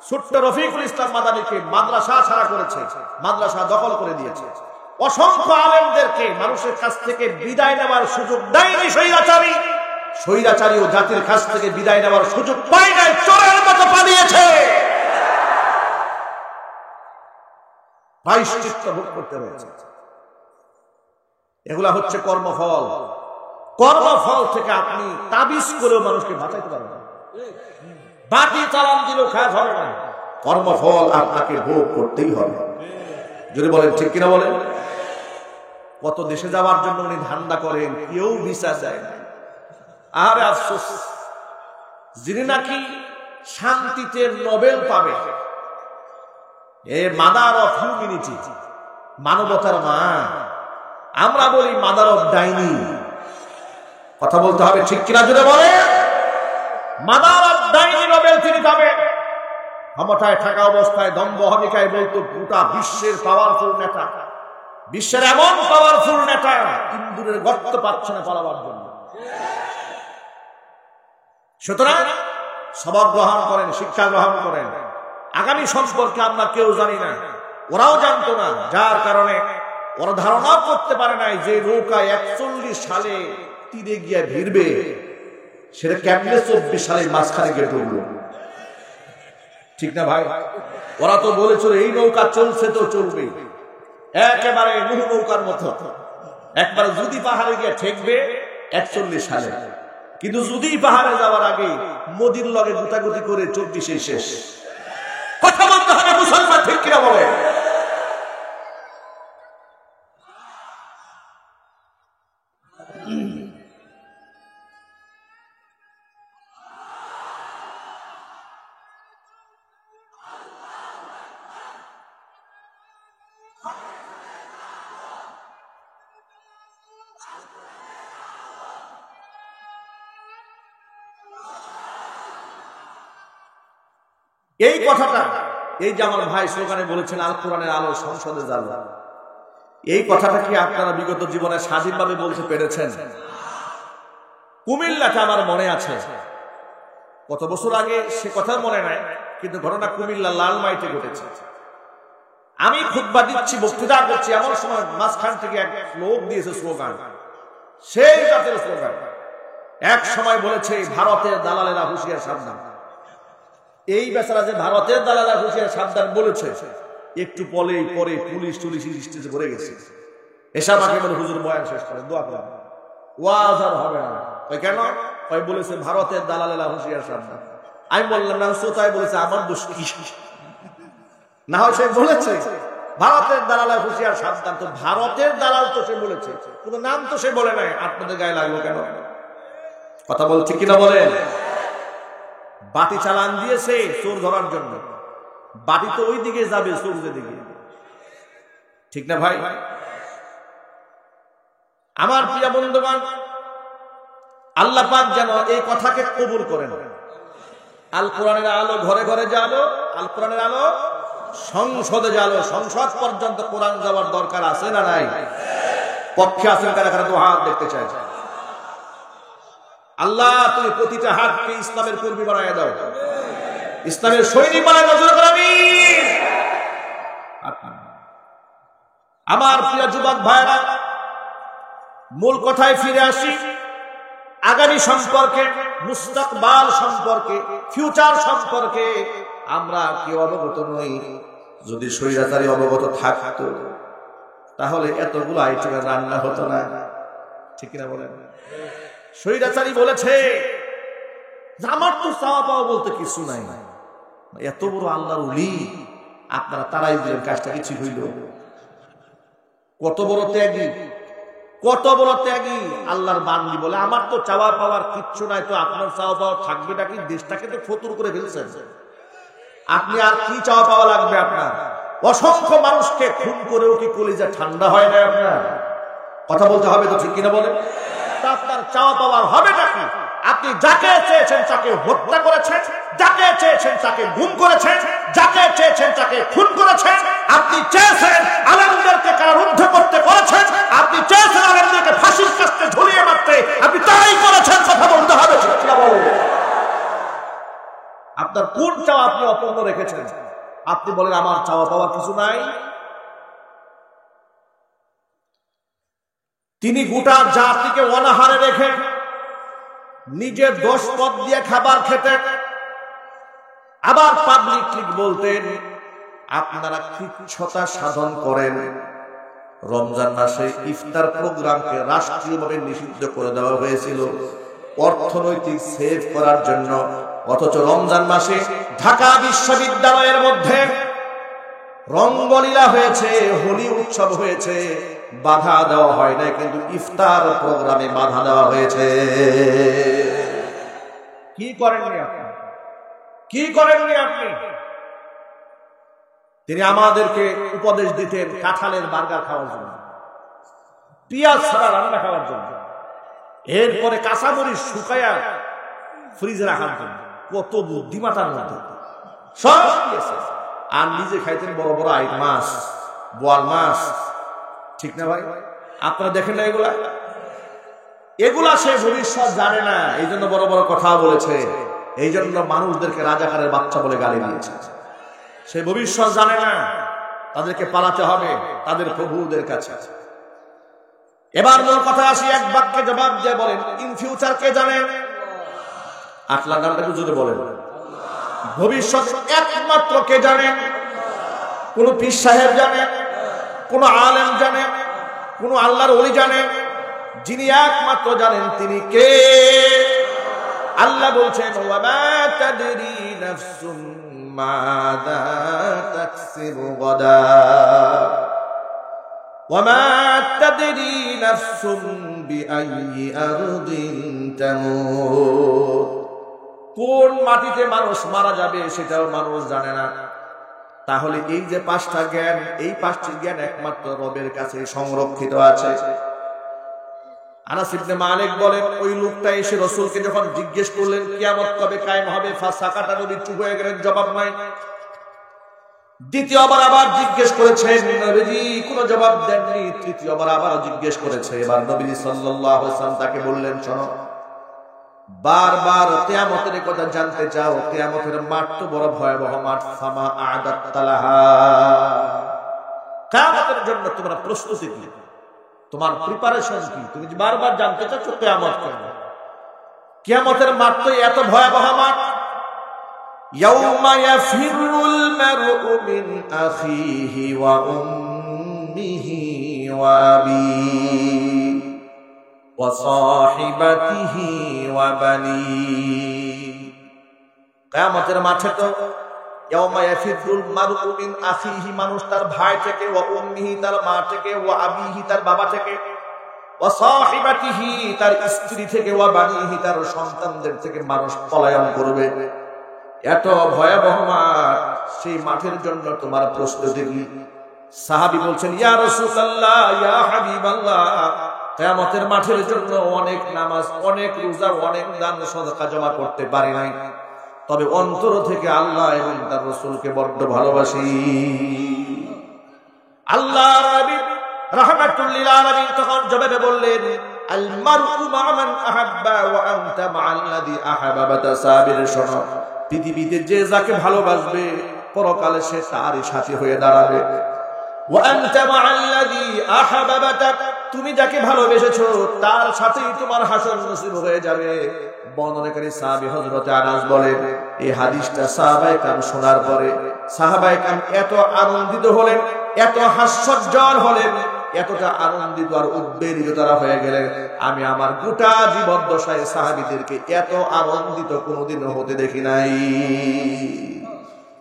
ছোট্ট রফিকুল ইসলাম মাদানীকে মাদ্রাসা ছাড়া করেছে, মাদ্রাসা দখল করে দিয়েছে। অসংখ্য আলেমদেরকে মানুষের কাছ থেকে বিদায় নেওয়ার সুযোগ দেয়নি স্বৈরাচারী। স্বৈরাচারী ও জাতির কাছ থেকে বিদায় নেওয়ার সুযোগ পায় নাই, চোরের মতো পালিয়েছে। প্রায়শ্চিত্ত ভোগ করতে হয়েছে। এগুলা হচ্ছে কর্মফল। কর্মফল থেকে আপনি তাবিজ করেও মানুষকে বাঁচাইতে পারবেন না। বাটি চালান দিলেও কাজ হবে না। কর্মফল আপনাকে ভোগ করতেই হবে। যদি বলেন ঠিক কিনা বলেন। কত দেশে যাওয়ার জন্য উনি ধান্দা করেন, কেউ ভিসা দেয় না। আরে আফসোস, যিনি নাকি শান্তিতে নোবেল পাবে, এ মাদার অফ হিউম্যানিটি, মানবতার মা। আমরা বলি মাদার অফ ডাইনি। কথা বলতে হবে ঠিক কিনা যদি বলে। মাদার অফ ডাইনি নোবেল তিনি পাবে। ক্ষমতায় থাকা অবস্থায় দম্ভ অহমিকায় বলতো গোটা বিশ্বের পাওয়ারফুল নেতা, বিশ্বের এমন পাওয়ারফুল নেতা ইন্দুরের গর্ত পাচ্ছে না পালাবার জন্য। সুতরাং সবক গ্রহণ করেন, শিক্ষা গ্রহণ করেন। আগামী সম্পর্কে আমরা কেউ জানি না, ওরাও জানতো না, যার কারণে ওরা ধারণা করতে পারে নাই যে নৌকা 41 সালে তীরে গিয়ে ভিড়বে, সেটা কেমনে 24 সালে মাঝখানে গিয়ে ঢুকলো। ঠিক না ভাই? ওরা তো বলেছিল এই নৌকা চলছে তো চলবে, একেবারে নূহ নৌকার মতো, একবার যদি পাহাড়ে গিয়ে ঠেকবে 41 সালে। কিন্তু যদি পাহাড়ে যাওয়ার আগে মোদির লগে গুতাগুতি করে 24 শেষ। কথা বলতে হবে মুসলমান, ঠিক কিনা বলে। এই কথাটা, এই যে আমার ভাই স্লোগানে বলেছেন আল কোরআনের আলো সংসদে যাবে, এই কথাটা কি আপনারা বিগত জীবনে স্বাধীনভাবে বলতে পেরেছেন? কুমিল্লাটা আমার মনে আছে, কত বছর আগে সে কথা মনে নাই, কিন্তু ঘটনা কুমিল্লা লালমাইতে ঘটেছে। আমি খুতবা দিচ্ছি, বক্তৃতা করছি, এমন সময় মাঝখান থেকে এক লোক দিয়েছে স্লোগান, সেই জাতের স্লোগান। এক সময় বলেছে ভারতের দালালেরা হুঁশিয়ার সাবধান। এই বেচারা যে ভারতের দালালেরা হুঁশিয়ার সাবধান বলেছে, একটু পরে পুলিশ স্টেজে ভরে গেছে। এসব আমাকে বলে হুজুর বয়ান শেষ করে দোয়া করেন, ওয়াজ আর হবে না। কেন? বলেছে ভারতের দালালেরা হুঁশিয়ার সাবধান। আমি বললাম না, শ্রোতায় বলেছে, আমার দোষ কি? না হয় সে বলেছে ভারতের দালালেরা হুঁশিয়ার সাবধান, তো ভারতের দালাল তো সে বলেছে, কিন্তু নাম তো সে বলে নাই। আপনাদের গায়ে লাগলো কেন? কথা বলছে কিনা বলেন। বাটি চালান দিয়েছে চোর ধরার জন্য, বাটি তো ওই দিকে যাবে, চোরের দিকে। ঠিক না ভাই? আমার প্রিয় বন্ধুগণ, আল্লাহ পাক যেন এই কথাকে কবুল করেন। আল কোরআনের আলো ঘরে ঘরে জ্বালো, আল কোরআনের আলো সংসদে জ্বালো। সংসদ পর্যন্ত কোরআন যাওয়ার দরকার আছে না নাই? পক্ষে আছেন কারা কারা? তো হাত দেখতে চাই। আল্লাহ তুমি প্রতিটা হাতকে ইসলামের কর্মী বানায় দাও, ইসলামের সৈনিক বানায় নজর করাবি। আমার প্রিয় যুবক ভাইরা, মূল কথায় ফিরে আসি। আগামী সম্পর্কে, মুস্তাকবাল সম্পর্কে, ফিউচার সম্পর্কে আমরা কেউ অবগত নই। যদি স্বৈরাচারী অবগত থাকতো তাহলে এতগুলো আইটেমের রান্না হতো না। ঠিক কিনা বলেন? স্বৈরাচারী বলেছে আমার তো চাওয়া পাওয়া বলতে কিছু নাই, এত বড় আল্লাহর ওলি আপনারা তারাই দিলেন, কাজটা কিছু হইল। কত বড় ত্যাগী, কত বড় ত্যাগী আল্লাহর বান্দি বলে আমার তো চাওয়া পাওয়ার কিচ্ছু নাই, তো আপনার চাওয়া পাওয়া থাকবে নাকি? দেশটাকে তো ফতুর করে ফেলছেন আপনি, আর কি চাওয়া পাওয়া লাগবে আপনার? অসংখ্য মানুষকে খুন করেও কি কলিজা ঠান্ডা হয় না আপনার? কথা বলতে হবে তো, ঠিক কিনা বলেন। আপনার চাওয়া পাওয়ার হবে নাকি? আপনি যাকে চেয়েছেন তাকে হত্যা করেছেন, যাকে চেয়েছেন তাকে গুম করেছেন, যাকে চেয়েছেন তাকে খুন করেছেন। আপনি চেয়েছেন আলেমদেরকে কারারুদ্ধ করতে করেছেন, আপনি চেয়েছেন আলেমদেরকে ফাঁসির কাস্তে ঝুলিয়ে মারতে, আপনি তাই করেছেন। কথা বলতে হবে, ঠিক কিনা বলেন। আপনার কোন চাওয়া আপনি অপূর্ণ রেখেছেন? আপনি বলেন আমার চাওয়া পাওয়া কিছু নাই। তিনি গোটা জাতিকে অনাহারে রেখে নিজের 10 পদ দিয়ে খাবার খেতেন, আবার পাবলিকলি বলতেন আপনারা কৃচ্ছতা সাধন করেন। রমজান মাসে ইফতার প্রোগ্রামকে রাষ্ট্রীয়ভাবে নিষিদ্ধ করে দেওয়া হয়েছিল অর্থনৈতিক সেভ করার জন্য। অথচ রমজান মাসে ঢাকা বিশ্ববিদ্যালয়ের মধ্যে রঙ্গলীলা হয়েছে, হোলি উৎসব হয়েছে, বাধা দেওয়া হয় না, কিন্তু ইফতার প্রোগ্রামে বাধা দেওয়া হয়েছে। কি করেননি আপনি? কি করেননি আপনি? তিনি আমাদেরকে উপদেশ দিতেন কাঁঠালের বার্গার খাওয়ার জন্য, পেঁয়াজ ছাড়া রান্না খাওয়ার জন্য, এরপরে কাঁচামরিচ শুকায়া ফ্রিজে রাখার জন্য। কত বুদ্ধিমাতার মধ্যে সব দিয়েছে। আর নিজে খাইতেন বড় বড় আইট মাছ, বোয়াল মাছ, ঠিক না ভাই? আপনারা দেখেন না এগুলা? এগুলা সে ভবিষ্যৎ জানে না, এই জন্য বড় বড় কথা বলেছে, এই জন্য মানুষদেরকে রাজাকারের বাচ্চা বলে গালি দিয়েছে। সে ভবিষ্যৎ জানে না, তাদেরকে পালাতে হবে তাদের প্রভুদের কাছে। এবার মূল কথা আসি, এক বাক্যে জবাব দিয়ে বলেন ইন ফিউচার কে জানেন? আটলা গানটা জুড়ে বলেন ভবিষ্যৎ একমাত্র কে জানেন? কোন পীর সাহেব জানেন, কোন আলেম জানেন, কোন আল্লাহর ওলি জানেন? যিনি একমাত্র জানেন তিনি কে? আল্লাহ বলছেন ওয়ামা তাদরি নাফসুম মাযা তাকসিবু গাদা ওয়ামা তাদরি নাফসুম বিআইয়ি আরদিন তামুত। কোন মাটিতে মানুষ মারা যাবে সেটাও মানুষ জানে না। তাহলে এই যে 5টা জ্ঞান, এই 5টি জ্ঞান একমাত্র রবের কাছে সংরক্ষিত আছে। আনাস ইবনে মালিক বলেন ওই লোকটা এসে রাসূলকে যখন জিজ্ঞেস করলেন কিয়ামত কবে কায়েম হবে, ফাসাকাটা, নবী চুপ হয়ে গেলেন, জবাব নাই। দ্বিতীয়বার আবার জিজ্ঞেস করেছেন, নবীজি কোনো জবাব দেননি। তৃতীয়বার আবার জিজ্ঞেস করেছে। এবার নবী সাল্লাল্লাহু আলাইহি ওয়াসাল্লাম তাকে বললেন শোনো, বারবার কিয়ামতের কথা জানতে চাও, কিয়ামতের মাঠ তো বড় ভয়াবহ মাঠ। ফামা আ'দাত-তালাহা, কিয়ামতের জন্য তোমরা প্রস্তুতি কি, তোমার প্রিপারেশন কি? তুমি বারবার জানতে চাচ্ছ কিয়ামত কবে। কিয়ামতের মাঠ তো এত ভয়াবহ মাঠ। ইয়াউমা ইয়াফিরুল মারউ মিন আখিহি ওয়া উম্মিহি ওয়া আবিহি ওয়া সাহিবাতিহি ওয়া বানিহি। কিয়ামতের মাঠে তো ইয়াউমা ইয়াফিরুল মারউ মিন আখিহি, মানুষ তার ভাই থেকে, ওয়া উম্মিহি তার মা থেকে, ওয়া আবিহি তার বাবা থেকে, ওয়া সাহিবাতিহি তার স্ত্রী থেকে, ওয়া বানিহি তার সন্তানদের থেকে মানুষ পলায়ন করবে। এত ভয়াবহ মাঠ, সেই মাঠের জন্য তোমার প্রস্তুতি কি? সাহাবী বলছেন ইয়া রাসূলুল্লাহ, ইয়া হাবিবাল্লাহ, কিয়ামতের মাঠের জন্য অনেক নামাজ, অনেক রোজা, অনেক দান সদকা জমা করতে পারি নাই, তবে অন্তর থেকে আল্লাহ এবং তার রাসূলকে বড্ড ভালোবাসি। আল্লাহর নবী রাহমাতুল লিল আলামিন তখন জবাবে বললেন আল মারউ মা মান আহাব্বা ওয়া আনতা মা'আল্লাযী আহাব্বাতা। সাবির শোনো, পৃথিবীতে যে যাকে ভালোবাসবে পরকালে সে তারই সাথী হয়ে দাঁড়াবে। ওয়া আনতা মা'আল্লাযী আহাব্বাতা, তুমি যাকে ভালোবেসেছো তার সাথেই তোমার হাসর নসিব হয়ে যাবে। বর্ণনাকারী সাহাবী হযরত আনাস বলেন এই হাদিসটা সাহাবায়ে কেরাম শোনার পরে সাহাবায়ে কেরাম এত আনন্দিত হলেন, এত হাস্যোজ্জ্বল হলেন, এতটা আনন্দিত আর উদ্বেলিত তারা হয়ে গেলেন, আমি আমার গোটা জীবদ্দশায় সাহাবীদেরকে এত আনন্দিত কোনোদিনও হতে দেখি নাই।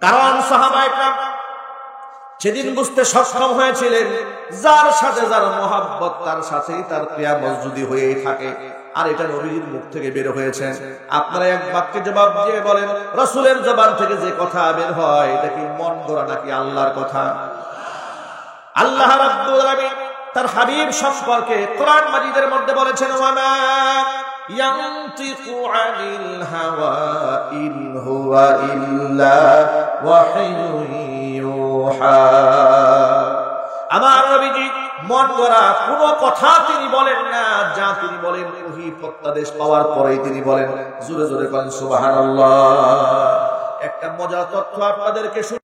কারণ সাহাবায়ে কেরাম সেদিন বুঝতে সক্ষম হয়েছিলেন যার সাথে যার মহাব্বত তার সাথেই তার কিয়ামত যদি হয়েই থাকে। আর এটা নবীর মুখ থেকে বের হয়েছে। আপনারা এক বাক্যে জবাব দিয়ে বলেন রাসূলের জবান থেকে যে কথা বের হয় এটা কি মন গড়া নাকি আল্লাহর কথা? আল্লাহ রাব্বুল আলামিন তার হাবিব সম্পর্কে কোরআন মাজিদের মধ্যে বলেছেন ওয়ামা ইয়ানতিকু আনিল হাওয়া ইন হুয়া ইল্লা ওয়াহয়ুন ইউহা। আমার নবীজি মন গড়া কোনো কথা তিনি বলেন না, যা তিনি বলেন ওহী প্রত্যাদেশ পাওয়ার পরেই তিনি বলেন। জোরে জোরে বলেন সুবহানাল্লাহ। একটা মজার তথ্য আপনাদেরকে